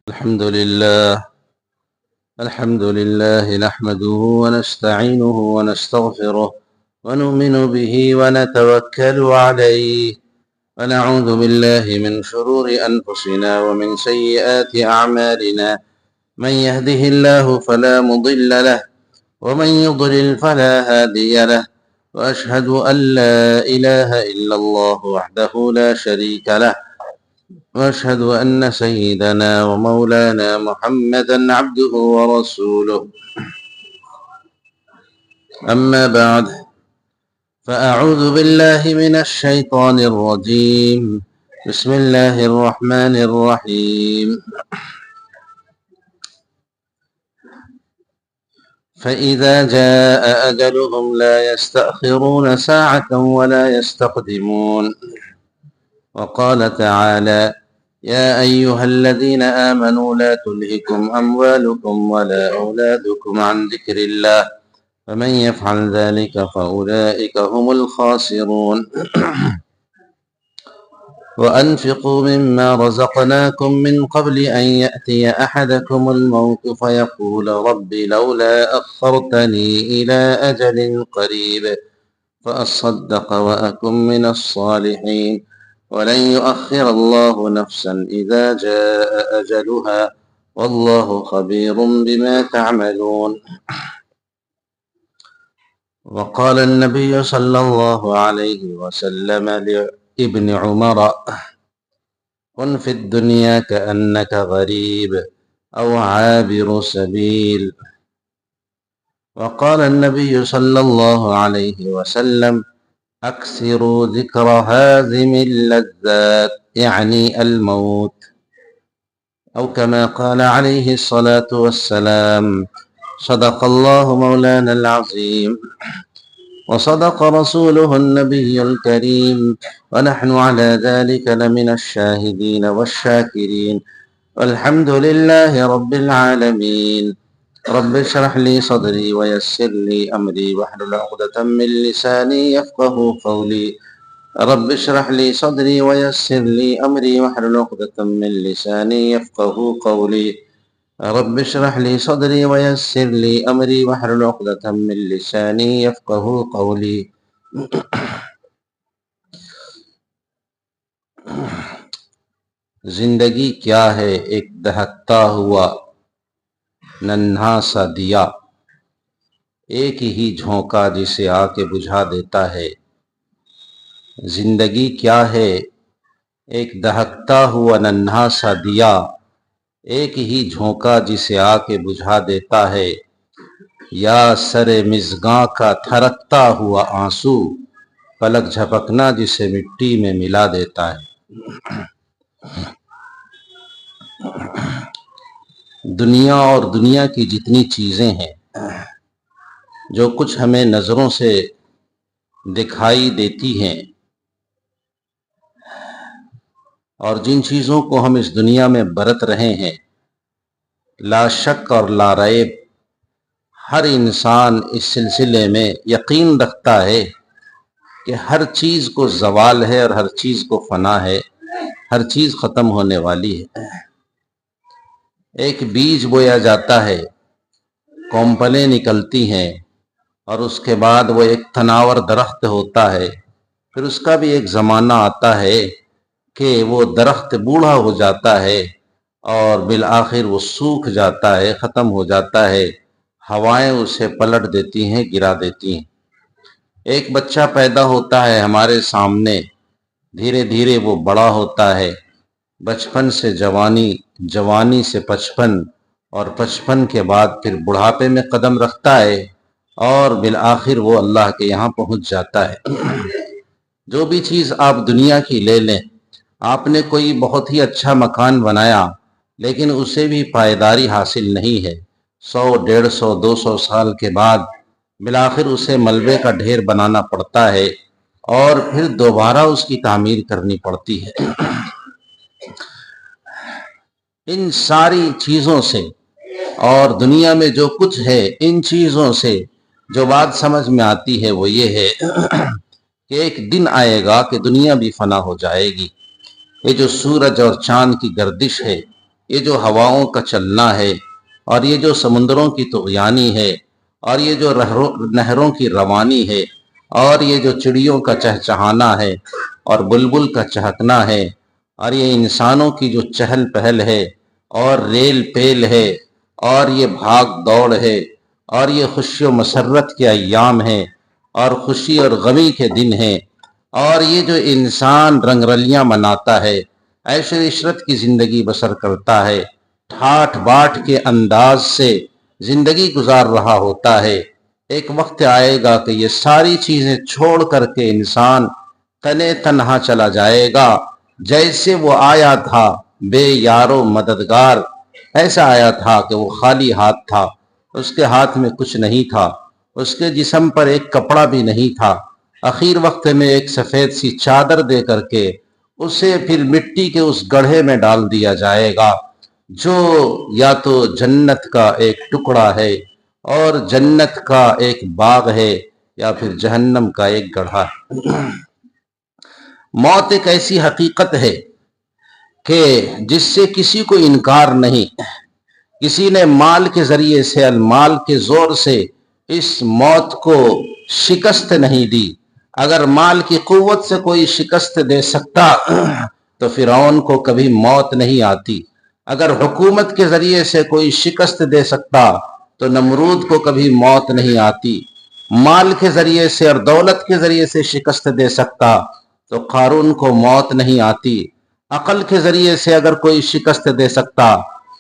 الحمد لله نحمده ونستعينه ونستغفره ونؤمن به ونتوكل عليه ونعوذ بالله من شرور أنفسنا ومن سيئات أعمالنا من يهده الله فلا مضل له ومن يضلل فلا هادي له وأشهد أن لا إله إلا الله وحده لا شريك له وأشهد أن سيدنا ومولانا محمدا عبده ورسوله أما بعد فأعوذ بالله من الشيطان الرجيم بسم الله الرحمن الرحيم فإذا جاء أجلهم لا يستأخرون ساعة ولا يستقدمون وقال تعالى يا أيها الذين آمنوا لا تلهكم أموالكم ولا أولادكم عن ذكر الله ومن يفعل ذلك فأولئك هم الخاسرون وأنفقوا مما رزقناكم من قبل أن يأتي أحدكم الموت فيقول رب لولا أخرتني إلى أجل قريب فأصدق وأكن من الصالحين ولن يؤخر الله نفسا إذا جاء أجلها والله خبير بما تعملون وقال النبي صلى الله عليه وسلم لابن عمر كن في الدنيا كأنك غريب أو عابر سبيل وقال النبي صلى الله عليه وسلم أكثروا ذكر هازم اللذات يعني الموت أو كما قال عليه الصلاة والسلام صدق الله مولانا العظيم وصدق رسوله النبي الكريم ونحن على ذلك لمن الشاهدين والشاكرين والحمد لله رب العالمين رب اشرح لي صدري ويسر لي أمري واحلل عقدة من لساني يفقه قولي رب اشرح لي صدري ويسر لي أمري واحلل عقدة من لساني يفقه قولي رب اشرح لي صدري ويسر لي أمري واحلل عقدة من لساني يفقه قولي زندگی کیا ہے ایک دہکتا ہوا ننھا سا دیا، ایک ہی جھونکا جسے آ کے بجھا دیتا ہے۔ زندگی کیا ہے ایک دہکتا ہوا ننھا سا دیا، ایک ہی جھونکا جسے آ کے بجھا دیتا ہے۔ یا سر مژگاں کا تھرکتا ہوا آنسو، پلک جھپکنا جسے مٹی میں ملا دیتا ہے۔ دنیا اور دنیا کی جتنی چیزیں ہیں، جو کچھ ہمیں نظروں سے دکھائی دیتی ہیں اور جن چیزوں کو ہم اس دنیا میں برت رہے ہیں، لا شک اور لا ریب ہر انسان اس سلسلے میں یقین رکھتا ہے کہ ہر چیز کو زوال ہے اور ہر چیز کو فنا ہے، ہر چیز ختم ہونے والی ہے۔ ایک بیج بویا جاتا ہے، کونپلیں نکلتی ہیں اور اس کے بعد وہ ایک تناور درخت ہوتا ہے۔ پھر اس کا بھی ایک زمانہ آتا ہے کہ وہ درخت بوڑھا ہو جاتا ہے اور بالآخر وہ سوکھ جاتا ہے، ختم ہو جاتا ہے، ہوائیں اسے پلٹ دیتی ہیں، گرا دیتی ہیں۔ ایک بچہ پیدا ہوتا ہے ہمارے سامنے، دھیرے دھیرے وہ بڑا ہوتا ہے، بچپن سے جوانی، جوانی سے بچپن، اور بچپن کے بعد پھر بڑھاپے میں قدم رکھتا ہے اور بالآخر وہ اللہ کے یہاں پہنچ جاتا ہے۔ جو بھی چیز آپ دنیا کی لے لیں، آپ نے کوئی بہت ہی اچھا مکان بنایا لیکن اسے بھی پائیداری حاصل نہیں ہے، 100، 150، 200 سال کے بعد بالآخر اسے ملبے کا ڈھیر بنانا پڑتا ہے اور پھر دوبارہ اس کی تعمیر کرنی پڑتی ہے۔ ان ساری چیزوں سے اور دنیا میں جو کچھ ہے، ان چیزوں سے جو بات سمجھ میں آتی ہے وہ یہ ہے کہ ایک دن آئے گا کہ دنیا بھی فنا ہو جائے گی۔ یہ جو سورج اور چاند کی گردش ہے، یہ جو ہواؤں کا چلنا ہے، اور یہ جو سمندروں کی طغیانی ہے، اور یہ جو نہروں کی روانی ہے، اور یہ جو چڑیوں کا چہچہانا ہے اور بلبل کا چہکنا ہے، اور یہ انسانوں کی جو چہل پہل ہے اور ریل پیل ہے، اور یہ بھاگ دوڑ ہے، اور یہ خوشی و مسرت کے ایام ہیں اور خوشی اور غمی کے دن ہیں، اور یہ جو انسان رنگ رلیاں مناتا ہے، عیش و عشرت کی زندگی بسر کرتا ہے، ٹھاٹ باٹ کے انداز سے زندگی گزار رہا ہوتا ہے، ایک وقت آئے گا کہ یہ ساری چیزیں چھوڑ کر کے انسان تنے تنہا چلا جائے گا، جیسے وہ آیا تھا بے یار و مددگار، ایسا آیا تھا کہ وہ خالی ہاتھ تھا، اس کے ہاتھ میں کچھ نہیں تھا، اس کے جسم پر ایک کپڑا بھی نہیں تھا، اخیر وقت میں ایک سفید سی چادر دے کر کے اسے پھر مٹی کے اس گڑھے میں ڈال دیا جائے گا، جو یا تو جنت کا ایک ٹکڑا ہے اور جنت کا ایک باغ ہے، یا پھر جہنم کا ایک گڑھا ہے۔ موت ایک ایسی حقیقت ہے کہ جس سے کسی کو انکار نہیں، کسی نے مال کے ذریعے سے، المال کے زور سے اس موت کو شکست نہیں دی۔ اگر مال کی قوت سے کوئی شکست دے سکتا تو فرعون کو کبھی موت نہیں آتی، اگر حکومت کے ذریعے سے کوئی شکست دے سکتا تو نمرود کو کبھی موت نہیں آتی، مال کے ذریعے سے اور دولت کے ذریعے سے شکست دے سکتا تو قارون کو موت نہیں آتی، عقل کے ذریعے سے اگر کوئی شکست دے سکتا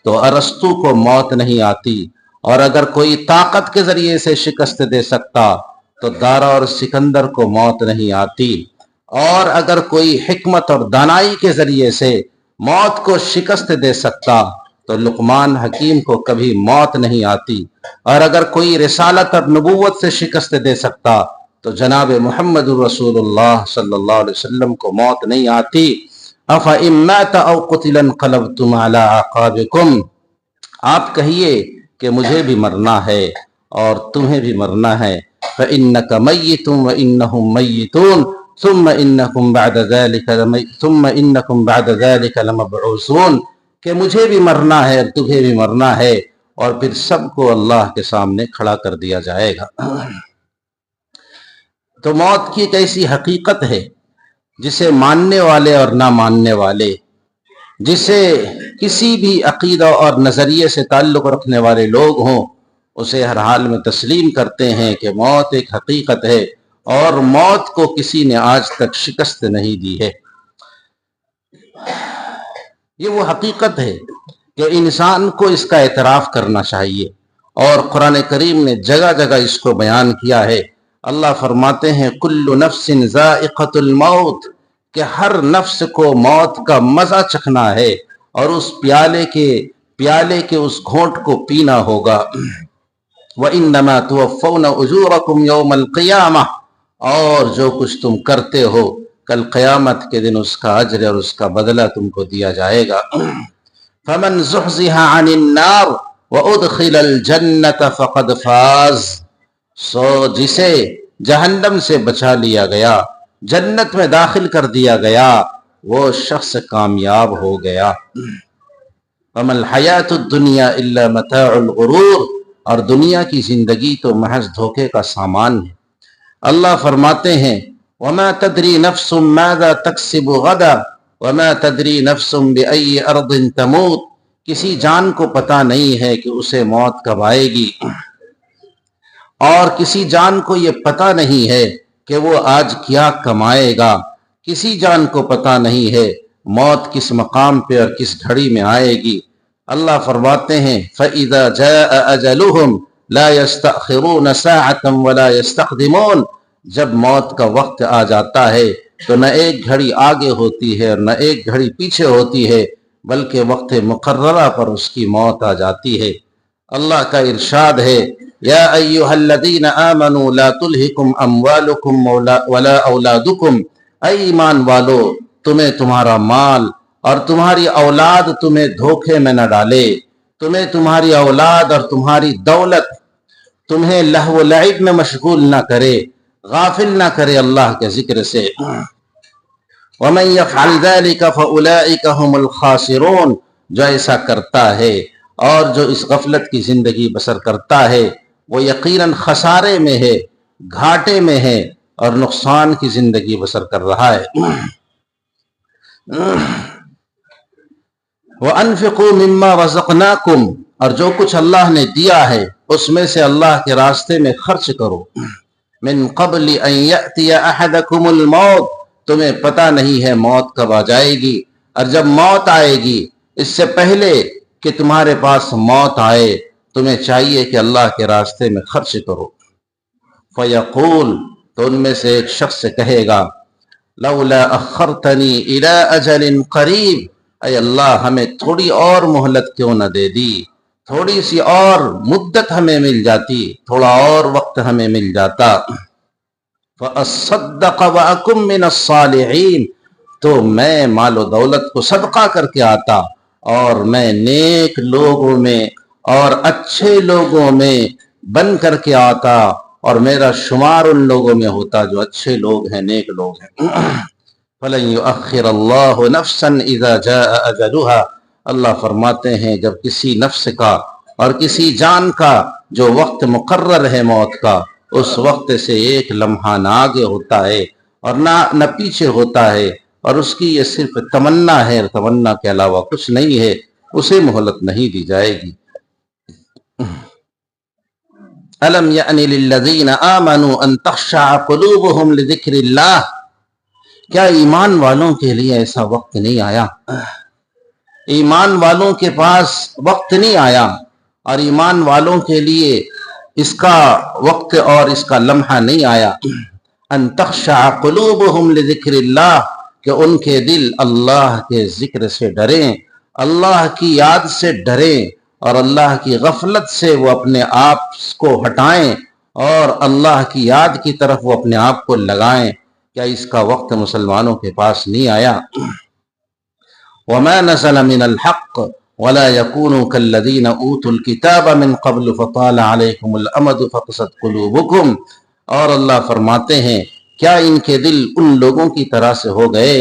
تو ارسطو کو موت نہیں آتی، اور اگر کوئی طاقت کے ذریعے سے شکست دے سکتا تو دارا اور سکندر کو موت نہیں آتی، اور اگر کوئی حکمت اور دانائی کے ذریعے سے موت کو شکست دے سکتا تو لقمان حکیم کو کبھی موت نہیں آتی، اور اگر کوئی رسالت اور نبوت سے شکست دے سکتا تو جناب محمد رسول اللہ صلی اللہ علیہ وسلم کو موت نہیں آتی۔ أَفَإِن مَّاتَ أَوْ قُتِلَ انقلبتم علی اعقابکم، آپ کہیے کہ مجھے بھی مرنا ہے اور تمہیں بھی مرنا ہے، فَإِنَّكَ مَيِّتٌ وَإِنَّهُم مَّيِّتُونَ ثُمَّ إِنَّكُمْ بَعْدَ ذَلِكَ لَمَبْعُوثُونَ، کہ مجھے بھی مرنا ہے اور تمہیں بھی مرنا ہے، اور پھر سب کو اللہ کے سامنے کھڑا کر دیا جائے گا۔ تو موت کی ایک ایسی حقیقت ہے جسے ماننے والے اور نہ ماننے والے، جسے کسی بھی عقیدہ اور نظریے سے تعلق رکھنے والے لوگ ہوں، اسے ہر حال میں تسلیم کرتے ہیں کہ موت ایک حقیقت ہے، اور موت کو کسی نے آج تک شکست نہیں دی ہے۔ یہ وہ حقیقت ہے کہ انسان کو اس کا اعتراف کرنا چاہیے، اور قرآن کریم نے جگہ جگہ اس کو بیان کیا ہے۔ اللہ فرماتے ہیں کل نفس ذائقۃ الموت، کہ ہر نفس کو موت کا مزہ چکھنا ہے اور اس پیالے کے اس گھونٹ کو پینا ہوگا۔ وَإِنَّمَا تُوَفَّوْنَ أُجُورَكُمْ يَوْمَ الْقِيَامَةِ، اور جو کچھ تم کرتے ہو کل قیامت کے دن اس کا اجر اور اس کا بدلہ تم کو دیا جائے گا۔ فَمَنْ زُحْزِحَ عَنِ النَّارِ وَأُدْخِلَ الْجَنَّةَ فَقَدْ فَازَ، سو جسے جہنم سے بچا لیا گیا، جنت میں داخل کر دیا گیا، وہ شخص کامیاب ہو گیا۔ وَمَا الْحَيَاةُ الدُّنْيَا إِلَّا مَتَاعُ الْغُرُورِ، اور دنیا کی زندگی تو محض دھوکے کا سامان ہے۔ اللہ فرماتے ہیں وَمَا تَدْرِي نَفْسٌ مَاذَا تَكْسِبُ غَدًا وَمَا تَدْرِي نَفْسٌ بِأَيِّ أَرْضٍ تَمُوتُ، کسی جان کو پتہ نہیں ہے کہ اسے موت کب آئے گی، اور کسی جان کو یہ پتہ نہیں ہے کہ وہ آج کیا کمائے گا، کسی جان کو پتہ نہیں ہے موت کس مقام پہ اور کس گھڑی میں آئے گی۔ اللہ فرماتے ہیں فَإِذَا جَاءَ أَجَلُهُمْ لَا يَسْتَأْخِرُونَ سَاعَةً وَلَا يَسْتَقْدِمُونَ، جب موت کا وقت آ جاتا ہے تو نہ ایک گھڑی آگے ہوتی ہے اور نہ ایک گھڑی پیچھے ہوتی ہے، بلکہ وقت مقررہ پر اس کی موت آ جاتی ہے۔ اللہ کا ارشاد ہے یا ایھا الذین آمنوا لا تلہکم اموالکم ولا اولادکم، اے ایمان والو تمہیں تمہارا مال اور تمہاری اولاد تمہیں دھوکے میں نہ ڈالے، تمہیں تمہاری اولاد اور تمہاری دولت تمہیں لہو و لعب میں مشغول نہ کرے، غافل نہ کرے اللہ کے ذکر سے۔ وَمَن يَفْعَلْ ذَلِكَ فَأُولَئِكَ هُمُ الْخَاسِرُونَ، جو ایسا کرتا ہے اور جو اس غفلت کی زندگی بسر کرتا ہے وہ یقیناً خسارے میں ہے، گھاٹے میں ہے اور نقصان کی زندگی بسر کر رہا ہے۔ وَأَنفِقُوا مِمَّا رَزَقْنَاكُمْ، اور جو کچھ اللہ نے دیا ہے اس میں سے اللہ کے راستے میں خرچ کرو۔ مِن قَبْلِ أَن يَأْتِيَ أَحَدَكُمُ الْمَوْتُ، تمہیں پتہ نہیں ہے موت کب آ جائے گی، اور جب موت آئے گی اس سے پہلے کہ تمہارے پاس موت آئے تمہیں چاہیے کہ اللہ کے راستے میں خرچ کرو۔ فَيَقُول، تو ان میں سے ایک شخص کہے گا، لولا اخرتنی الی اجل قریب، اے اللہ ہمیں تھوڑی اور مہلت کیوں نہ دے دی، تھوڑی سی اور مدت ہمیں مل جاتی، تھوڑا اور وقت ہمیں مل جاتا۔ فَأَصَّدَّقَ وَأَكُن مِّنَ الصَّالِحِينَ، تو میں مال و دولت کو صدقہ کر کے آتا اور میں نیک لوگوں میں اور اچھے لوگوں میں بن کر کے آتا، اور میرا شمار ان لوگوں میں ہوتا جو اچھے لوگ ہیں، نیک لوگ ہیں۔ فَلَن يُؤَخِّرَ اللَّهُ نَفْسًا إِذَا جَاءَ أَجَلُهَا، اللہ فرماتے ہیں جب کسی نفس کا اور کسی جان کا جو وقت مقرر ہے موت کا، اس وقت سے ایک لمحہ نہ آگے ہوتا ہے اور نہ پیچھے ہوتا ہے، اور اس کی یہ صرف تمنا ہے، تمنا کے علاوہ کچھ نہیں ہے، اسے مہلت نہیں دی جائے گی۔ أَلَمْ يَأْنِ لِلَّذِينَ آمَنُوا أَن تَخْشَعَ قُلُوبُهُمْ لِذِكْرِ اللَّهِ، کیا ایمان والوں کے لیے ایسا وقت نہیں آیا؟ ایمان والوں کے پاس وقت نہیں آیا، اور ایمان والوں کے لیے اس کا وقت اور اس کا لمحہ نہیں آیا۔ ان تخشع قلوبهم لذکر اللہ، کہ ان کے دل اللہ کے ذکر سے ڈریں، اللہ کی یاد سے ڈریں، اور اللہ کی غفلت سے وہ اپنے آپ کو ہٹائیں اور اللہ کی یاد کی طرف وہ اپنے آپ کو لگائیں۔ کیا اس کا وقت مسلمانوں کے پاس نہیں آیا؟ وما نزل من الحق ولا يكونوا كالذين اوتوا الكتاب من قبل فطال عليكم الامد فقست قلوبكم، اور اللہ فرماتے ہیں کیا ان کے دل ان لوگوں کی طرح سے ہو گئے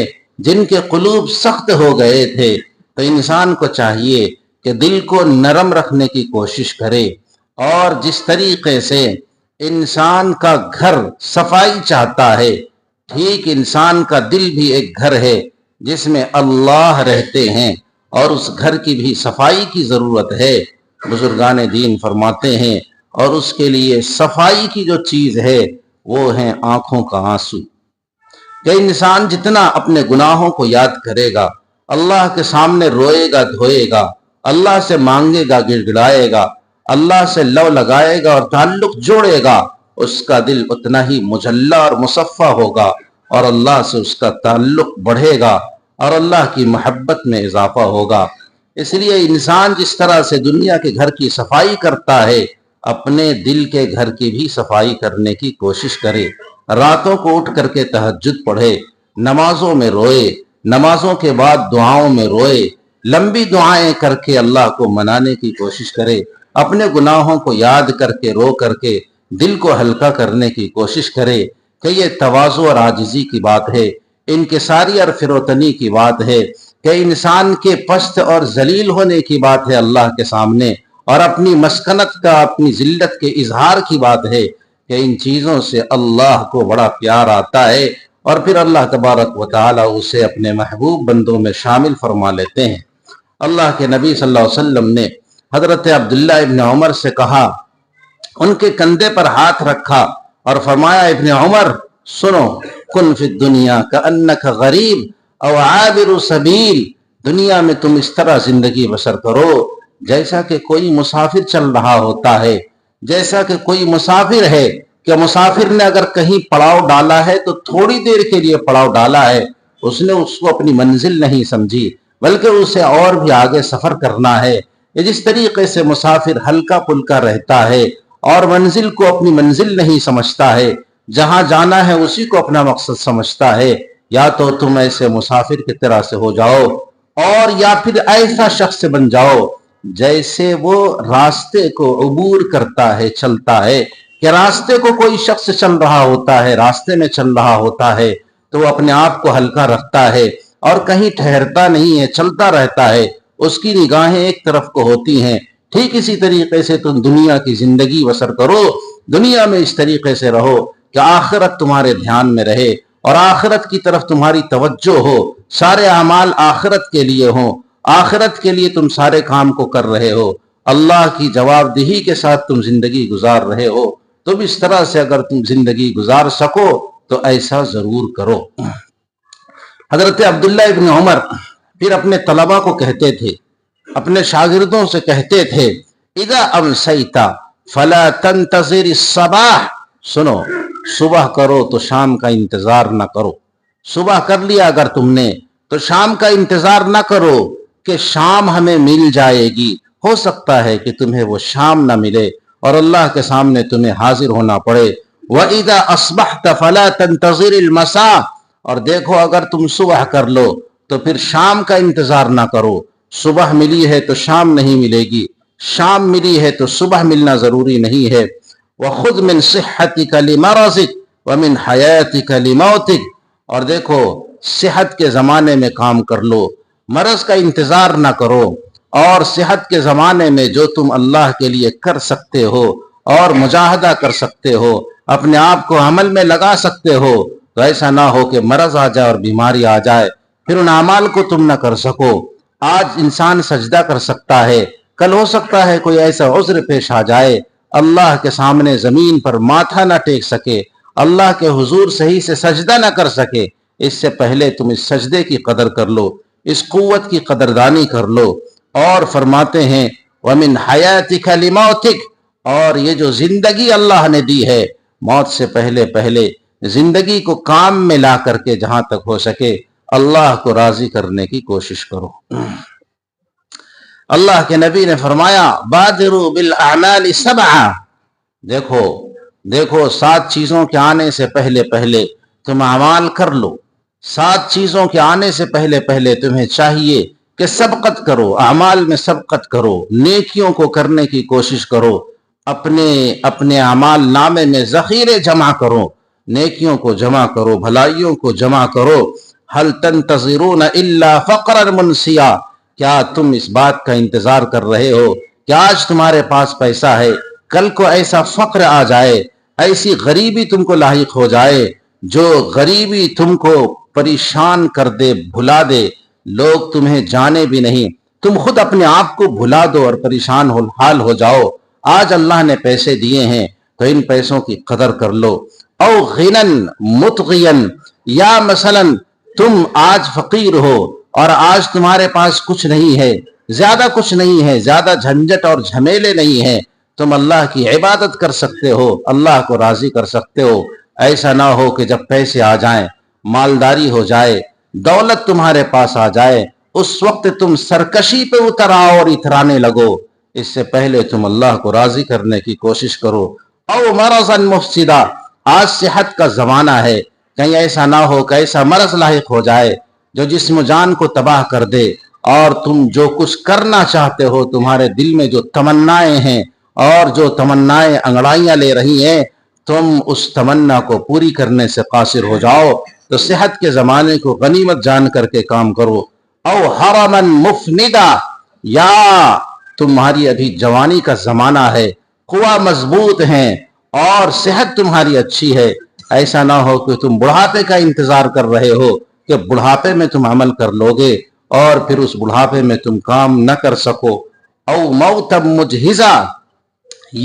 جن کے قلوب سخت ہو گئے تھے؟ تو انسان کو چاہیے کہ دل کو نرم رکھنے کی کوشش کرے، اور جس طریقے سے انسان کا گھر صفائی چاہتا ہے، ٹھیک انسان کا دل بھی ایک گھر ہے جس میں اللہ رہتے ہیں، اور اس گھر کی بھی صفائی کی ضرورت ہے۔ بزرگان دین فرماتے ہیں اور اس کے لیے صفائی کی جو چیز ہے وہ ہیں آنکھوں کا آنسو، کہ انسان جتنا اپنے گناہوں کو یاد کرے گا، اللہ کے سامنے روئے گا، دھوئے گا، اللہ سے مانگے گا، گڑ گڑائے گا، اللہ سے لو لگائے گا اور تعلق جوڑے گا، اس کا دل اتنا ہی مجلہ اور مصفہ ہوگا، اور اللہ سے اس کا تعلق بڑھے گا اور اللہ کی محبت میں اضافہ ہوگا۔ اس لیے انسان جس طرح سے دنیا کے گھر کی صفائی کرتا ہے، اپنے دل کے گھر کی بھی صفائی کرنے کی کوشش کرے، راتوں کو اٹھ کر کے تہجد پڑھے، نمازوں میں روئے، نمازوں کے بعد دعاؤں میں روئے، لمبی دعائیں کر کے اللہ کو منانے کی کوشش کرے، اپنے گناہوں کو یاد کر کے رو کر کے دل کو ہلکا کرنے کی کوشش کرے، کہ یہ تواضع اور عاجزی کی بات ہے، انکساری اور فروتنی کی بات ہے، کہ انسان کے پست اور ذلیل ہونے کی بات ہے اللہ کے سامنے، اور اپنی مسکنت کا، اپنی ذلت کے اظہار کی بات ہے، کہ ان چیزوں سے اللہ کو بڑا پیار آتا ہے، اور پھر اللہ تبارک و تعالی اسے اپنے محبوب بندوں میں شامل فرما لیتے ہیں۔ اللہ کے نبی صلی اللہ علیہ وسلم نے حضرت عبداللہ ابن عمر سے کہا، ان کے کندھے پر ہاتھ رکھا اور فرمایا، ابن عمر سنو، کن فی الدنیا کأنک غریب او عابر سبیل، دنیا میں تم اس طرح زندگی بسر کرو جیسا کہ کوئی مسافر چل رہا ہوتا ہے، جیسا کہ کوئی مسافر ہے، کہ مسافر نے اگر کہیں پڑاؤ ڈالا ہے تو تھوڑی دیر کے لیے پڑاؤ ڈالا ہے، اس نے اس کو اپنی منزل نہیں سمجھی، بلکہ اسے اور بھی آگے سفر کرنا ہے۔ یہ جس طریقے سے مسافر ہلکا پھلکا رہتا ہے اور منزل کو اپنی منزل نہیں سمجھتا ہے، جہاں جانا ہے اسی کو اپنا مقصد سمجھتا ہے، یا تو تم ایسے مسافر کی طرح سے ہو جاؤ، اور یا پھر ایسا شخص بن جاؤ جیسے وہ راستے کو عبور کرتا ہے، چلتا ہے، کہ راستے کو کوئی شخص چل رہا ہوتا ہے، راستے میں چل رہا ہوتا ہے تو وہ اپنے آپ کو ہلکا رکھتا ہے اور کہیں ٹھہرتا نہیں ہے، چلتا رہتا ہے، اس کی نگاہیں ایک طرف کو ہوتی ہیں۔ ٹھیک اسی طریقے سے تم دنیا کی زندگی بسر کرو، دنیا میں اس طریقے سے رہو کہ آخرت تمہارے دھیان میں رہے اور آخرت کی طرف تمہاری توجہ ہو، سارے اعمال آخرت کے لیے ہوں، آخرت کے لیے تم سارے کام کو کر رہے ہو، اللہ کی جواب دہی کے ساتھ تم زندگی گزار رہے ہو۔ تم اس طرح سے اگر تم زندگی گزار سکو تو ایسا ضرور کرو۔ حضرت عبداللہ ابن عمر پھر اپنے طلبہ کو کہتے تھے، اپنے شاگردوں سے کہتے تھے، اذا امسیت فلا تنتظر الصباح، سنو، صبح کرو تو شام کا انتظار نہ کرو۔ صبح کر لیا اگر تم نے تو شام کا انتظار نہ کرو کہ شام ہمیں مل جائے گی، ہو سکتا ہے کہ تمہیں وہ شام نہ ملے اور اللہ کے سامنے تمہیں حاضر ہونا پڑے۔ وَإِذَا أَصْبَحْتَ فَلَا تَنْتَظِرِ الْمَسَاءَ، اور دیکھو اگر تم صبح کر لو تو پھر شام کا انتظار نہ کرو۔ صبح ملی ہے تو شام نہیں ملے گی، شام ملی ہے تو صبح ملنا ضروری نہیں ہے۔ وَخُذْ مِنْ صِحَّتِكَ لِمَرَضِكَ وَمِنْ حَيَاتِكَ لِمَوْتِكَ، اور دیکھو صحت کے زمانے میں کام کر لو، مرض کا انتظار نہ کرو، اور صحت کے زمانے میں جو تم اللہ کے لیے کر سکتے ہو اور مجاہدہ کر سکتے ہو، اپنے آپ کو عمل میں لگا سکتے ہو، تو ایسا نہ ہو کہ مرض آ جائے اور بیماری آ جائے پھر ان اعمال کو تم نہ کر سکو۔ آج انسان سجدہ کر سکتا ہے، کل ہو سکتا ہے کوئی ایسا عذر پیش آ جائے اللہ کے سامنے زمین پر ماتھا نہ ٹیک سکے، اللہ کے حضور صحیح سے سجدہ نہ کر سکے۔ اس سے پہلے تم اس سجدے کی قدر کر لو، اس قوت کی قدردانی کر لو۔ اور فرماتے ہیں وَمِنْ حَيَاتِكَ لِمَوْتِكَ، اور یہ جو زندگی اللہ نے دی ہے، موت سے پہلے پہلے زندگی کو کام میں لا کر کے جہاں تک ہو سکے اللہ کو راضی کرنے کی کوشش کرو۔ اللہ کے نبی نے فرمایا بادروا بالاعمال سبعا، دیکھو 7 چیزوں کے آنے سے پہلے پہلے تم اعمال کر لو۔ 7 چیزوں کے آنے سے پہلے پہلے تمہیں چاہیے کہ سبقت کرو، اعمال میں سبقت کرو، نیکیوں کو کرنے کی کوشش کرو، اپنے اعمال نامے میں ذخیرے جمع کرو، نیکیوں کو جمع کرو، بھلائیوں کو جمع کرو۔ هل تنتظرون الا فقرا منسیا، کیا تم اس بات کا انتظار کر رہے ہو کہ آج تمہارے پاس پیسہ ہے، کل کو ایسا فقر آ جائے، ایسی غریبی تم کو لاحق ہو جائے جو غریبی تم کو پریشان کر دے، بھلا دے، لوگ تمہیں جانے بھی نہیں، تم خود اپنے آپ کو بھلا دو اور پریشان حال ہو جاؤ۔ آج اللہ نے پیسے دیے ہیں تو ان پیسوں کی قدر کر لو۔ او غنن متغین، یا مثلا تم آج فقیر ہو اور آج تمہارے پاس کچھ نہیں ہے، زیادہ کچھ نہیں ہے، زیادہ جھنجٹ اور جھمیلے نہیں ہیں، تم اللہ کی عبادت کر سکتے ہو، اللہ کو راضی کر سکتے ہو۔ ایسا نہ ہو کہ جب پیسے آ جائیں، مالداری ہو جائے، دولت تمہارے پاس آ جائے، اس وقت تم سرکشی پہ اتر آؤ اور اترانے لگو۔ اس سے پہلے تم اللہ کو راضی کرنے کی کوشش کرو۔ او مرضا مفسدا، آج صحت کا زمانہ ہے، کہیں ایسا نہ ہو کہ ایسا مرض لاحق ہو جائے جو جسم و جان کو تباہ کر دے، اور تم جو کچھ کرنا چاہتے ہو، تمہارے دل میں جو تمنائیں ہیں اور جو تمنائیں انگڑائیاں لے رہی ہیں، تم اس تمنا کو پوری کرنے سے قاصر ہو جاؤ، تو صحت کے زمانے کو غنیمت جان کر کے کام کرو۔ او حرما مفندا، یا تمہاری ابھی جوانی کا زمانہ ہے، قوہ مضبوط ہیں اور صحت تمہاری اچھی ہے، ایسا نہ ہو کہ تم بڑھاپے کا انتظار کر رہے ہو کہ بڑھاپے میں تم عمل کر لو گے اور پھر اس بڑھاپے میں تم کام نہ کر سکو۔ او موت مجہزہ،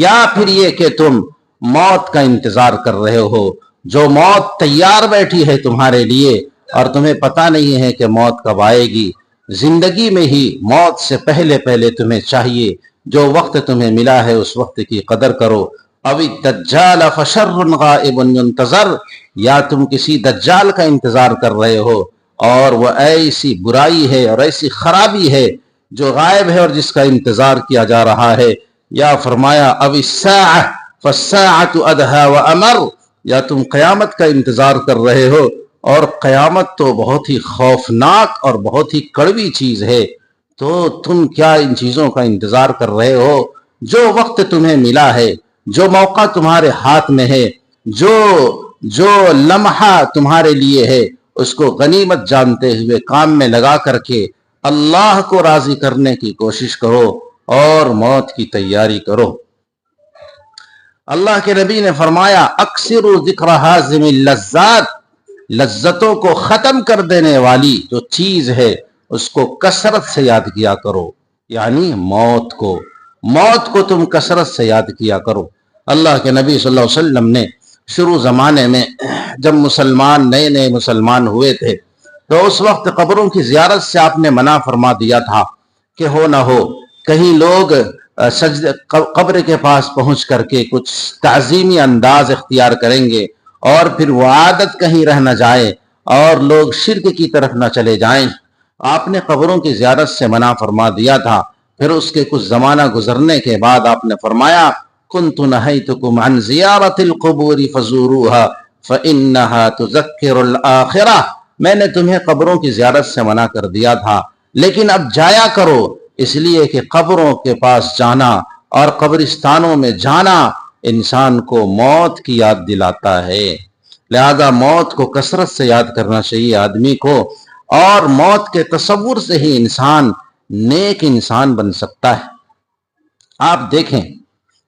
یا پھر یہ کہ تم موت کا انتظار کر رہے ہو، جو موت تیار بیٹھی ہے تمہارے لیے اور تمہیں پتہ نہیں ہے کہ موت کب آئے گی۔ زندگی میں ہی موت سے پہلے پہلے تمہیں چاہیے جو وقت تمہیں ملا ہے اس وقت کی قدر کرو۔ ابھی دجال فشر غائب ينتظر، یا تم کسی دجال کا انتظار کر رہے ہو اور وہ ایسی برائی ہے اور ایسی خرابی ہے جو غائب ہے اور جس کا انتظار کیا جا رہا ہے۔ یا فرمایا اب الساعة فالساعة ادہا وامر، یا تم قیامت کا انتظار کر رہے ہو اور قیامت تو بہت ہی خوفناک اور بہت ہی کڑوی چیز ہے، تو تم کیا ان چیزوں کا انتظار کر رہے ہو؟ جو وقت تمہیں ملا ہے، جو موقع تمہارے ہاتھ میں ہے، جو لمحہ تمہارے لیے ہے، اس کو غنیمت جانتے ہوئے کام میں لگا کر کے اللہ کو راضی کرنے کی کوشش کرو اور موت کی تیاری کرو۔ اللہ کے نبی نے فرمایا اکثر ذکر حازم اللذات، لذتوں کو ختم کر دینے والی جو چیز ہے اس کو کثرت سے یاد کیا کرو، یعنی موت کو تم کثرت سے یاد کیا کرو۔ اللہ کے نبی صلی اللہ علیہ وسلم نے شروع زمانے میں جب نئے مسلمان ہوئے تھے تو اس وقت قبروں کی زیارت سے آپ نے منع فرما دیا تھا کہ ہو نہ ہو کہیں لوگ قبر کے پاس پہنچ کر کے کچھ تعظیمی انداز اختیار کریں گے اور پھر وہ عادت کہیں رہ نہ جائے اور لوگ شرک کی طرف نہ چلے جائیں۔ آپ نے قبروں کی زیارت سے منع فرما دیا تھا۔ پھر اس کے کچھ زمانہ گزرنے کے بعد آپ نے فرمایا كنت نهيتكم عن زيارة القبور فزوروها فإنها تذكر الآخرة، میں نے تمہیں قبروں کی زیارت سے منع کر دیا تھا لیکن اب جایا کرو، اس لیے کہ قبروں کے پاس جانا اور قبرستانوں میں جانا انسان کو موت کی یاد دلاتا ہے۔ لہذا موت کو کثرت سے یاد کرنا چاہیے آدمی کو، اور موت کے تصور سے ہی انسان نیک انسان بن سکتا ہے۔ آپ دیکھیں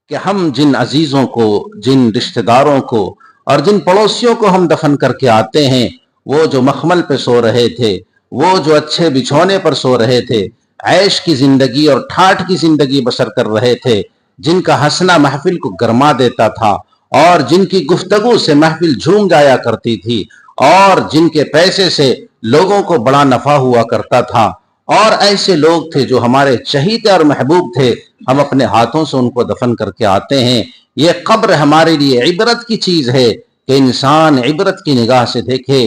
کہ ہم جن عزیزوں کو، جن رشتہ داروں کو اور جن پڑوسیوں کو ہم دفن کر کے آتے ہیں، وہ جو مخمل پہ سو رہے تھے، وہ جو اچھے بچھونے پر سو رہے تھے، عیش کی زندگی اور ٹھاٹھ کی زندگی بسر کر رہے تھے، جن کا ہنسنا محفل کو گرما دیتا تھا اور جن کی گفتگو سے محفل جھوم جایا کرتی تھی اور جن کے پیسے سے لوگوں کو بڑا نفع ہوا کرتا تھا، اور ایسے لوگ تھے جو ہمارے چہیتے اور محبوب تھے، ہم اپنے ہاتھوں سے ان کو دفن کر کے آتے ہیں۔ یہ قبر ہمارے لیے عبرت کی چیز ہے کہ انسان عبرت کی نگاہ سے دیکھے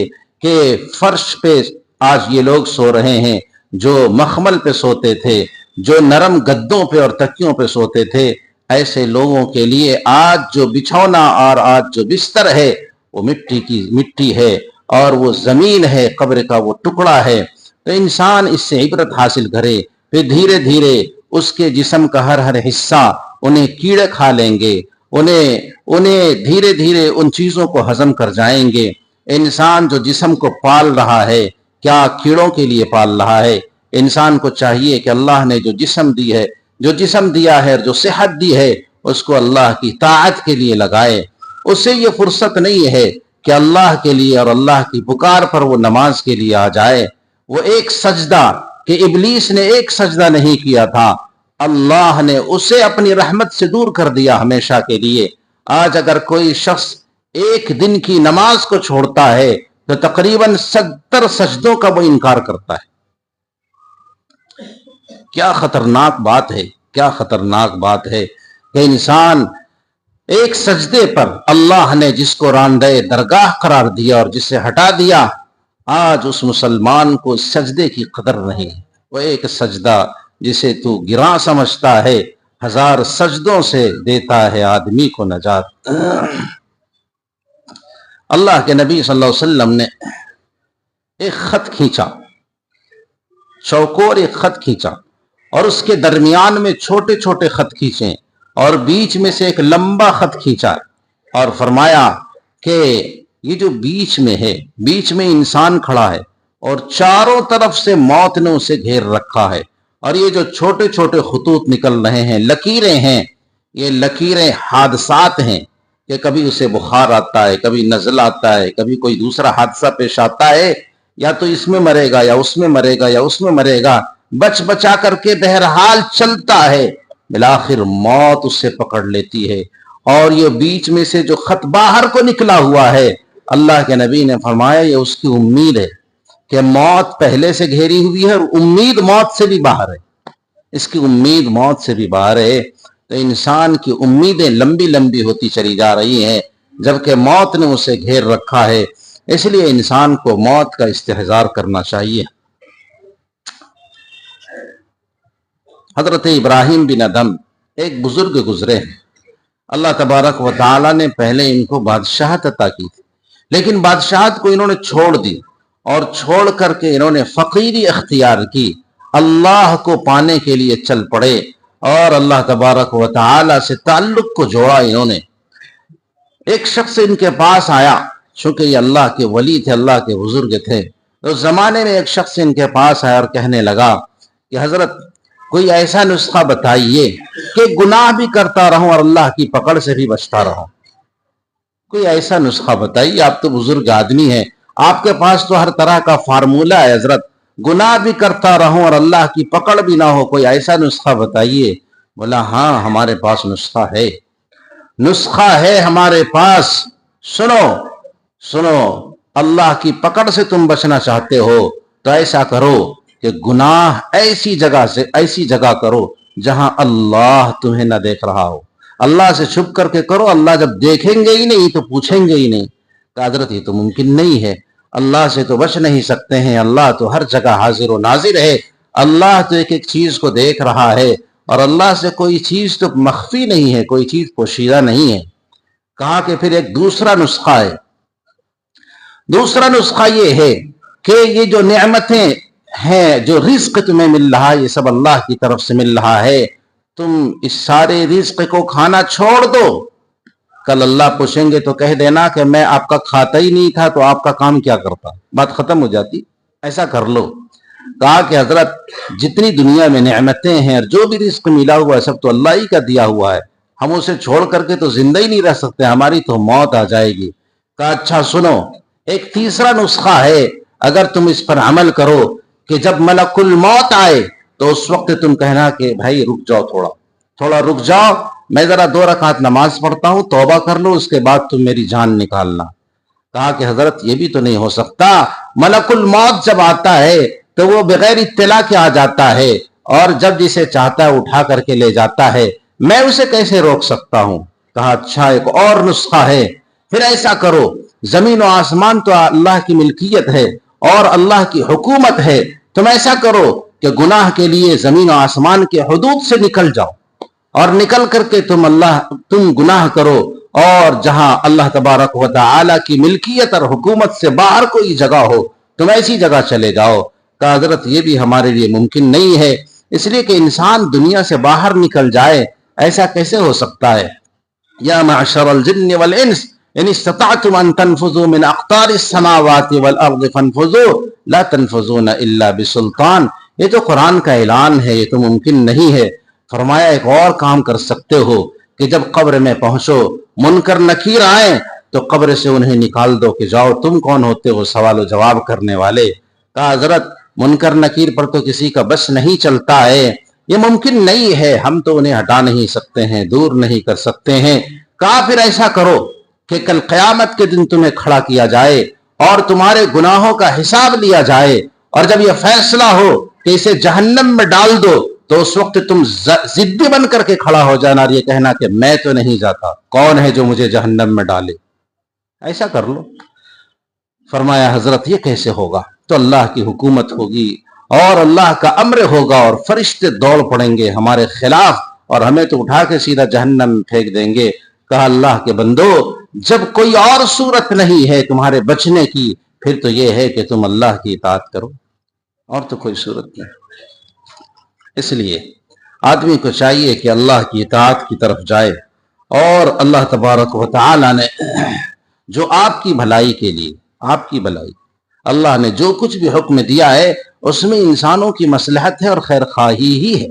کہ فرش پہ آج یہ لوگ سو رہے ہیں جو مخمل پہ سوتے تھے، جو نرم گدوں پہ اور تکیوں پہ سوتے تھے۔ ایسے لوگوں کے لیے آج جو بچھونا اور آج جو بستر ہے وہ مٹی ہے اور وہ زمین ہے، قبر کا وہ ٹکڑا ہے۔ تو انسان اس سے عبرت حاصل کرے، پھر دھیرے دھیرے اس کے جسم کا ہر حصہ انہیں کیڑے کھا لیں گے، انہیں دھیرے دھیرے ان چیزوں کو ہضم کر جائیں گے۔ انسان جو جسم کو پال رہا ہے کیا کیڑوں کے لیے پال رہا ہے؟ انسان کو چاہیے کہ اللہ نے جو جسم دیا ہے اور جو صحت دی ہے اس کو اللہ کی طاعت کے لیے لگائے۔ اسے یہ فرصت نہیں ہے کہ اللہ کے لیے اور اللہ کی پکار پر وہ نماز کے لیے آ جائے۔ وہ ایک سجدہ کہ ابلیس نے ایک سجدہ نہیں کیا تھا، اللہ نے اسے اپنی رحمت سے دور کر دیا ہمیشہ کے لیے۔ آج اگر کوئی شخص ایک دن کی نماز کو چھوڑتا ہے تو تقریباً 70 سجدوں کا وہ انکار کرتا ہے۔ کیا خطرناک بات ہے، کیا خطرناک بات ہے کہ انسان ایک سجدے پر اللہ نے جس کو راندہ درگاہ قرار دیا اور جسے ہٹا دیا، آج اس مسلمان کو سجدے کی قدر نہیں۔ وہ ایک سجدہ جسے تو گراں سمجھتا ہے 1000 سجدوں سے دیتا ہے آدمی کو نجات۔ اللہ کے نبی صلی اللہ علیہ وسلم نے ایک خط کھینچا، چوکور ایک خط کھینچا اور اس کے درمیان میں چھوٹے چھوٹے خط کھینچے اور بیچ میں سے ایک لمبا خط کھینچا اور فرمایا کہ یہ جو بیچ میں ہے، بیچ میں انسان کھڑا ہے اور چاروں طرف سے موت نے اسے گھیر رکھا ہے، اور یہ جو چھوٹے چھوٹے خطوط نکل رہے ہیں، لکیریں ہیں، یہ لکیریں حادثات ہیں کہ کبھی اسے بخار آتا ہے، کبھی نزلہ آتا ہے، کبھی کوئی دوسرا حادثہ پیش آتا ہے، یا تو اس میں مرے گا یا اس میں مرے گا یا اس میں مرے گا، بچ بچا کر کے بہرحال چلتا ہے، بالآخر موت اسے پکڑ لیتی ہے۔ اور یہ بیچ میں سے جو خط باہر کو نکلا ہوا ہے، اللہ کے نبی نے فرمایا یہ اس کی امید ہے کہ موت پہلے سے گھیری ہوئی ہے اور امید موت سے بھی باہر ہے، اس کی امید موت سے بھی باہر ہے۔ تو انسان کی امیدیں لمبی لمبی ہوتی چلی جا رہی ہیں جبکہ موت نے اسے گھیر رکھا ہے۔ اس لیے انسان کو موت کا استحضار کرنا چاہیے۔ حضرت ابراہیم بن ادم ایک بزرگ گزرے ہیں، اللہ تبارک و تعالی نے پہلے ان کو بادشاہت عطا کی تھی، لیکن بادشاہت کو انہوں نے چھوڑ دی اور چھوڑ کر کے انہوں نے فقیری اختیار کی، اللہ کو پانے کے لیے چل پڑے اور اللہ تبارک و تعالی سے تعلق کو جوڑا انہوں نے۔ ایک شخص ان کے پاس آیا، چونکہ یہ اللہ کے ولی تھے، اللہ کے بزرگ تھے، تو اس زمانے میں ایک شخص ان کے پاس آیا اور کہنے لگا کہ حضرت کوئی ایسا نسخہ بتائیے کہ گناہ بھی کرتا رہوں اور اللہ کی پکڑ سے بھی بچتا رہوں. کوئی ایسا نسخہ بتائیے، آپ تو بزرگ آدمی ہیں، آپ کے پاس تو ہر طرح کا فارمولہ ہے حضرت، گناہ بھی کرتا رہوں اور اللہ کی پکڑ بھی نہ ہو، کوئی ایسا نسخہ بتائیے. بولا ہاں ہمارے پاس نسخہ ہے، نسخہ ہے ہمارے پاس. سنو سنو، اللہ کی پکڑ سے تم بچنا چاہتے ہو تو ایسا کرو کہ گناہ ایسی جگہ کرو جہاں اللہ تمہیں نہ دیکھ رہا ہو. اللہ سے چھپ کر کے کرو، اللہ جب دیکھیں گے ہی نہیں تو پوچھیں گے ہی نہیں. کہ حضرت یہ تو ممکن نہیں ہے، اللہ سے تو بچ نہیں سکتے ہیں، اللہ تو ہر جگہ حاضر و ناظر ہے، اللہ تو ایک ایک چیز کو دیکھ رہا ہے، اور اللہ سے کوئی چیز تو مخفی نہیں ہے، کوئی چیز پوشیدہ نہیں ہے. کہا کہ پھر ایک دوسرا نسخہ ہے. دوسرا نسخہ یہ ہے کہ یہ جو نعمتیں ہیں، جو رزق تمہیں مل رہا ہے، یہ سب اللہ کی طرف سے مل رہا ہے، تم اس سارے رزق کو کھانا چھوڑ دو. کل اللہ پوچھیں گے تو کہہ دینا کہ میں آپ کا کھاتا ہی نہیں تھا تو آپ کا کام کیا کرتا، بات ختم ہو جاتی. ایسا کر لو. کہا کہ حضرت جتنی دنیا میں نعمتیں ہیں اور جو بھی رزق ملا ہوا ہے سب تو اللہ ہی کا دیا ہوا ہے، ہم اسے چھوڑ کر کے تو زندہ ہی نہیں رہ سکتے، ہماری تو موت آ جائے گی. کہا اچھا سنو، ایک تیسرا نسخہ ہے، اگر تم اس پر عمل کرو کہ جب ملک الموت آئے تو اس وقت تم کہنا کہ بھائی رک جاؤ، تھوڑا رک جاؤ، میں ذرا 2 رکعت نماز پڑھتا ہوں، توبہ کر لو، اس کے بعد تم میری جان نکالنا. کہا کہ حضرت یہ بھی تو نہیں ہو سکتا، ملک الموت جب آتا ہے تو وہ بغیر اطلاع کے آ جاتا ہے اور جب جسے چاہتا ہے اٹھا کر کے لے جاتا ہے، میں اسے کیسے روک سکتا ہوں. کہا اچھا ایک اور نسخہ ہے، پھر ایسا کرو، زمین و آسمان تو اللہ کی ملکیت ہے اور اللہ کی حکومت ہے، تم ایسا کرو کہ گناہ کے لیے زمین و آسمان کے حدود سے نکل جاؤ اور نکل کر کے تم گناہ کرو، اور جہاں اللہ تبارک و تعالی کی ملکیت اور حکومت سے باہر کوئی جگہ ہو تم ایسی جگہ چلے جاؤ. کہ حضرت یہ بھی ہمارے لیے ممکن نہیں ہے، اس لیے کہ انسان دنیا سے باہر نکل جائے، ایسا کیسے ہو سکتا ہے. یا معشر الجن والانس ان استطعتم ان تنفذوا من اقطار السماوات والارض فانفذوا لا تنفذون الا بسلطان. یہ تو قرآن کا اعلان ہے، یہ تو ممکن نہیں ہے. فرمایا ایک اور کام کر سکتے ہو کہ جب قبر میں پہنچو، منکر نکیر آئیں تو قبر سے انہیں نکال دو کہ جاؤ تم کون ہوتے ہو سوال و جواب کرنے والے. کہا حضرت منکر نکیر پر تو کسی کا بس نہیں چلتا ہے، یہ ممکن نہیں ہے، ہم تو انہیں ہٹا نہیں سکتے ہیں، دور نہیں کر سکتے ہیں. کہا پھر ایسا کرو کہ کل قیامت کے دن تمہیں کھڑا کیا جائے اور تمہارے گناہوں کا حساب لیا جائے، اور جب یہ فیصلہ ہو کہ اسے جہنم میں ڈال دو تو اس وقت تم ضدی بن کر کے کھڑا ہو جانا اور یہ کہنا کہ میں تو نہیں جاتا، کون ہے جو مجھے جہنم میں ڈالے. ایسا کر لو. فرمایا حضرت یہ کیسے ہوگا؟ تو اللہ کی حکومت ہوگی اور اللہ کا امر ہوگا اور فرشتے دوڑ پڑیں گے ہمارے خلاف اور ہمیں تو اٹھا کے سیدھا جہنم میں پھینک دیں گے. کہا اللہ کے بندو جب کوئی اور صورت نہیں ہے تمہارے بچنے کی، پھر تو یہ ہے کہ تم اللہ کی اطاعت کرو، اور تو کوئی صورت نہیں. اس لیے آدمی کو چاہیے کہ اللہ کی اطاعت کی طرف جائے، اور اللہ تبارک و تعالی نے جو آپ کی بھلائی کے لیے، آپ کی بھلائی، اللہ نے جو کچھ بھی حکم دیا ہے اس میں انسانوں کی مصلحت ہے اور خیر خواہی ہی ہے.